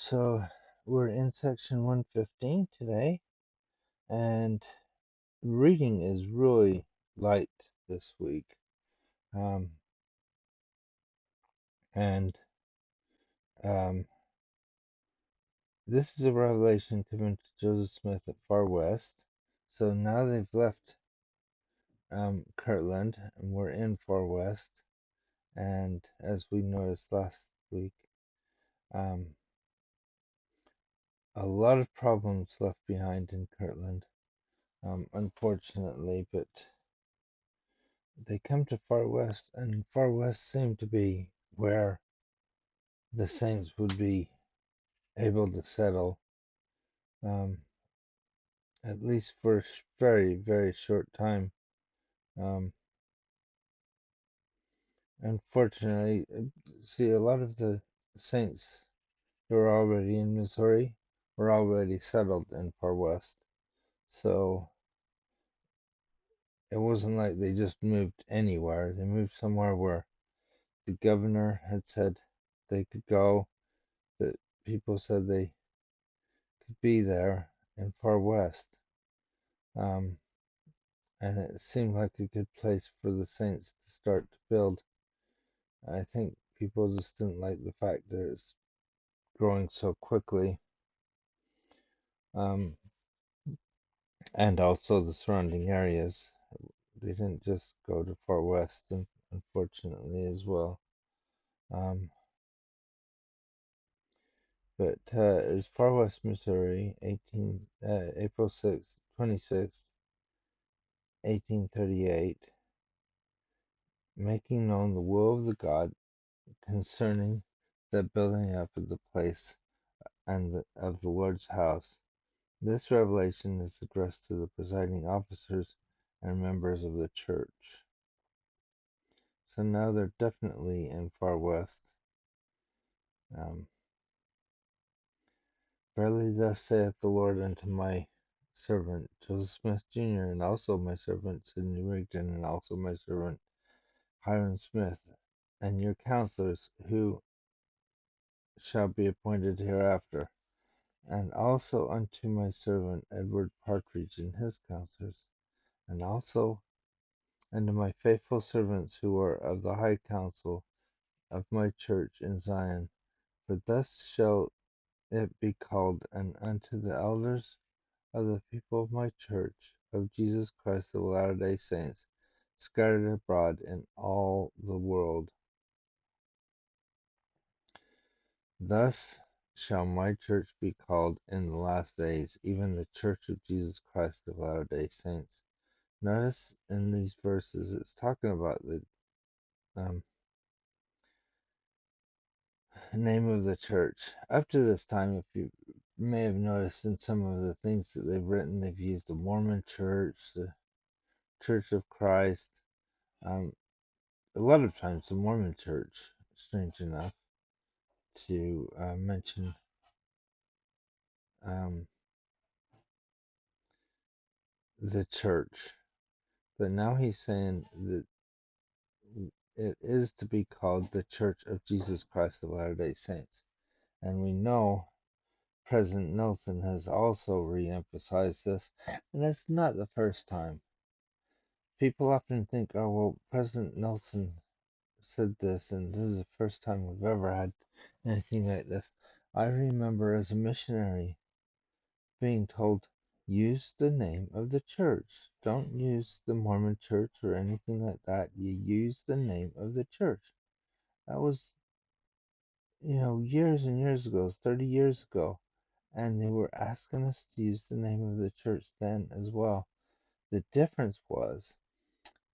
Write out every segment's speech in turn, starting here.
So we're in section 115 today, and reading is really light this week. Um, and this is a revelation given to Joseph Smith at Far West. So now they've left Kirtland, and we're in Far West. And as we noticed last week, um, a lot of problems left behind in Kirtland, unfortunately, but they come to Far West, and Far West seemed to be where the Saints would be able to settle, um, at least for a very, very short time. Um, Unfortunately, see, a lot of the Saints who were already in Missouri were already settled in Far West. So it wasn't like they just moved anywhere. They moved somewhere where the governor had said they could go, that people said they could be there in Far West. Um, and it seemed like a good place for the Saints to start to build. I think people just didn't like the fact that it's growing so quickly, um, and also the surrounding areas. They didn't just go to Far West, unfortunately, as well. Um, but as Far West, Missouri, April 6th, 26th, 1838, making known the will of the God concerning the building up of the place and of the Lord's house. This revelation is addressed to the presiding officers and members of the church. So now they're definitely in Far West. Um, Verily thus saith the Lord unto my servant Joseph Smith Jr., and also my servant Sidney Rigdon, and also my servant Hiram Smith, and your counselors who shall be appointed hereafter, and also unto my servant Edward Partridge and his counselors, and also unto my faithful servants who are of the high council of my church in Zion. For thus shall it be called, and unto the elders of the people of my church of Jesus Christ of Latter-day Saints, scattered abroad in all the world. Thus shall my church be called in the last days, even the church of Jesus Christ of Latter-day Saints. Notice in these verses it's talking about the um, name of the church. Up to this time, if you may have noticed in some of the things that they've written, they've used the Mormon church, the Church of Christ. A lot of times, the Mormon church, strange enough, to mention um, the church. But now he's saying that it is to be called the Church of Jesus Christ of Latter-day Saints. And we know President Nelson has also re-emphasized this, and it's not the first time. People often think, oh, well, President Nelson said this, and this is the first time we've ever had anything like this. I remember as a missionary being told, use the name of the church. Don't use the Mormon church or anything like that. You use the name of the church. That was, years and years ago, 30 years ago. And they were asking us to use the name of the church then as well. The difference was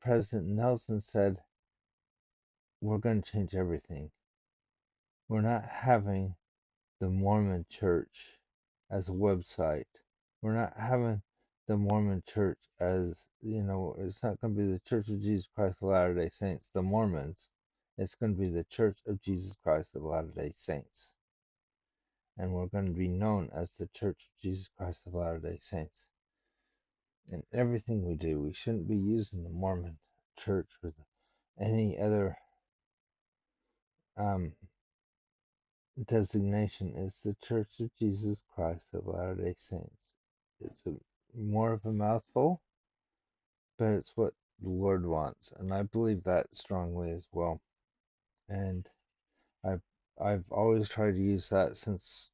President Nelson said, we're going to change everything. We're not having the Mormon church as a website. We're not having the Mormon church as, it's not going to be the Church of Jesus Christ of Latter-day Saints, the Mormons. It's going to be the Church of Jesus Christ of Latter-day Saints. And we're going to be known as the Church of Jesus Christ of Latter-day Saints. In everything we do, we shouldn't be using the Mormon church or any other, um, designation is the Church of Jesus Christ of Latter-day Saints. It's more of a mouthful, but it's what the Lord wants, and I believe that strongly as well. And I've I've always tried to use that since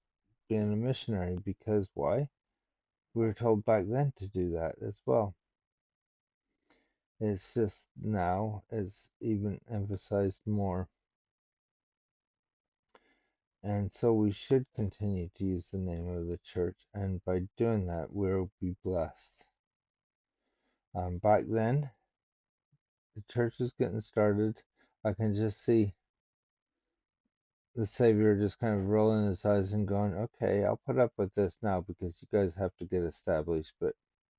being a missionary, because why? We were told back then to do that as well. It's just now it's even emphasized more. And so we should continue to use the name of the church, and by doing that, we'll be blessed. Back then, the church was getting started. I can just see the Savior just kind of rolling his eyes and going, okay, I'll put up with this now because you guys have to get established. But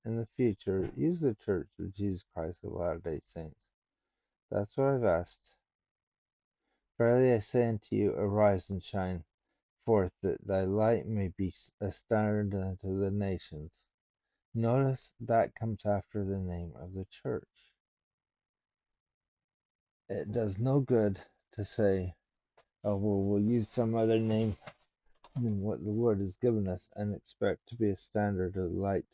in the future, use the Church of Jesus Christ of Latter-day Saints. That's what I've asked. Verily I say unto you, arise and shine forth, that thy light may be a standard unto the nations. Notice that comes after the name of the church. It does no good to say, oh, well, we'll use some other name than what the Lord has given us and expect to be a standard of light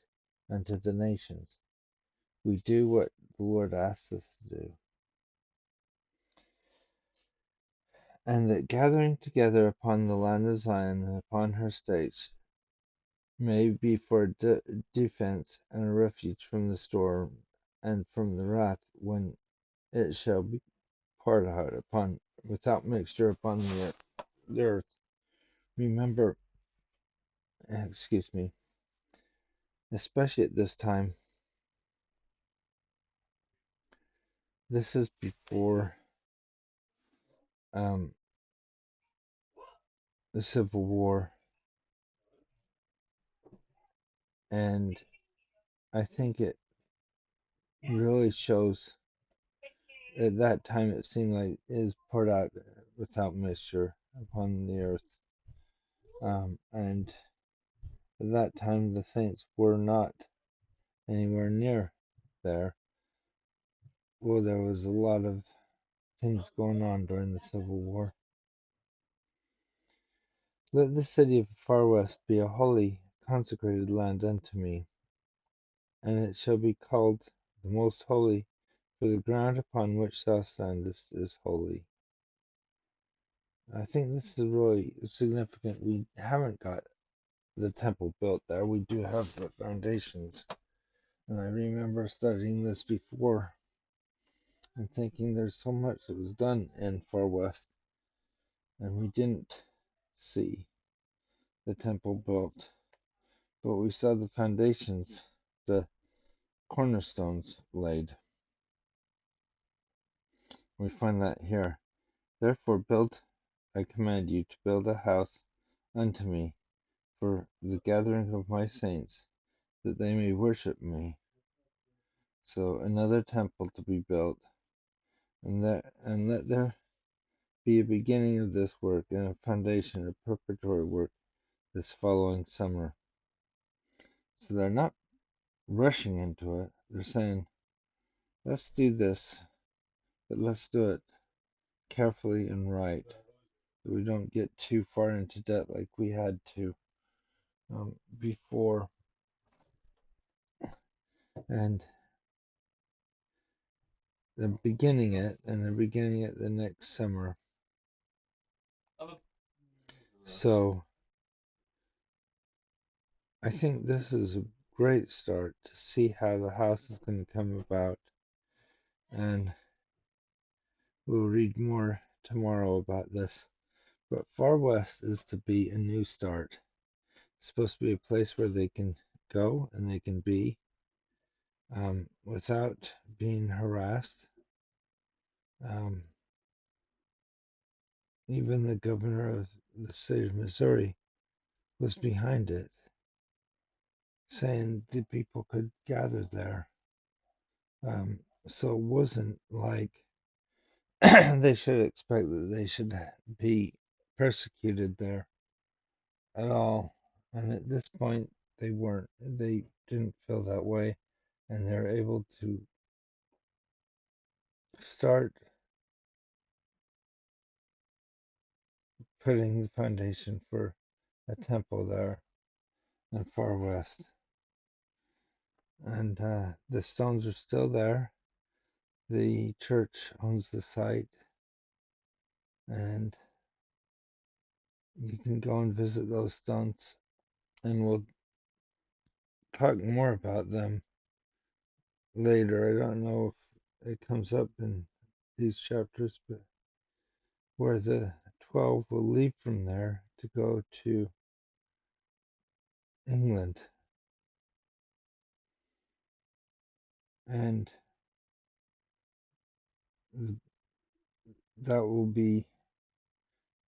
unto the nations. We do what the Lord asks us to do. And that gathering together upon the land of Zion and upon her states may be for defense and a refuge from the storm and from the wrath when it shall be poured out upon without mixture upon the earth. Remember, excuse me, especially at this time, this is before the Civil War, and I think it really shows at that time it seemed like it is poured out without mixture upon the earth. And at that time the saints were not anywhere near there. Well, there was a lot of things going on during the Civil War. Let the city of the far west be a holy, consecrated land unto me, and it shall be called the most holy, for the ground upon which thou standest is holy. I think this is really significant. We haven't got the temple built there. We do have the foundations. And I remember studying this before and thinking there's so much that was done in Far West, and we didn't see the temple built. But we saw the foundations, the cornerstones laid. We find that here. Therefore build, I command you to build a house unto me for the gathering of my saints, that they may worship me. So another temple to be built, and let there be a beginning of this work and a foundation, a preparatory work this following summer. So they're not rushing into it. They're saying, let's do this, but let's do it carefully and right, so we don't get too far into debt like we had to before. And they're beginning it, and they're beginning it the next summer. So I think this is a great start to see how the house is going to come about. And we'll read more tomorrow about this. But Far West is to be a new start. It's supposed to be a place where they can go and they can be without being harassed. Even the governor of the state of Missouri was behind it, saying the people could gather there. So it wasn't like they should expect that they should be persecuted there at all. And at this point, they weren't. They didn't feel that way, and they're able to start putting the foundation for a temple there in far west. And the stones are still there. The church owns the site, and you can go and visit those stones. And we'll talk more about them later. I don't know if it comes up in these chapters, but where the 12 will leave from there to go to England. And that will be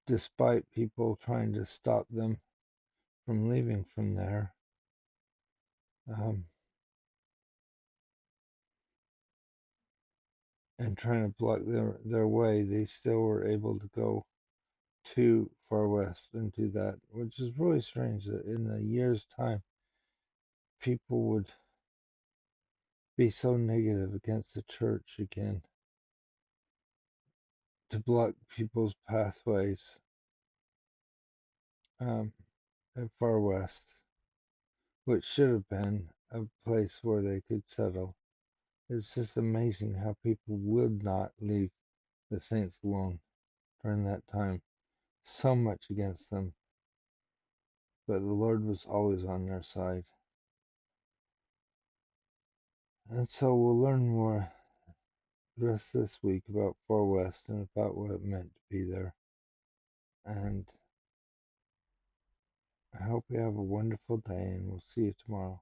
despite people trying to stop them from leaving from there. Um, and trying to block their way, they still were able to go to far west and do that, which is really strange that in a year's time, people would be so negative against the church again to block people's pathways um, at far west, which should have been a place where they could settle. It's just amazing how people would not leave the saints alone during that time. So much against them, but the Lord was always on their side. And so we'll learn more the rest of this week about Far West and about what it meant to be there. And I hope you have a wonderful day, and we'll see you tomorrow.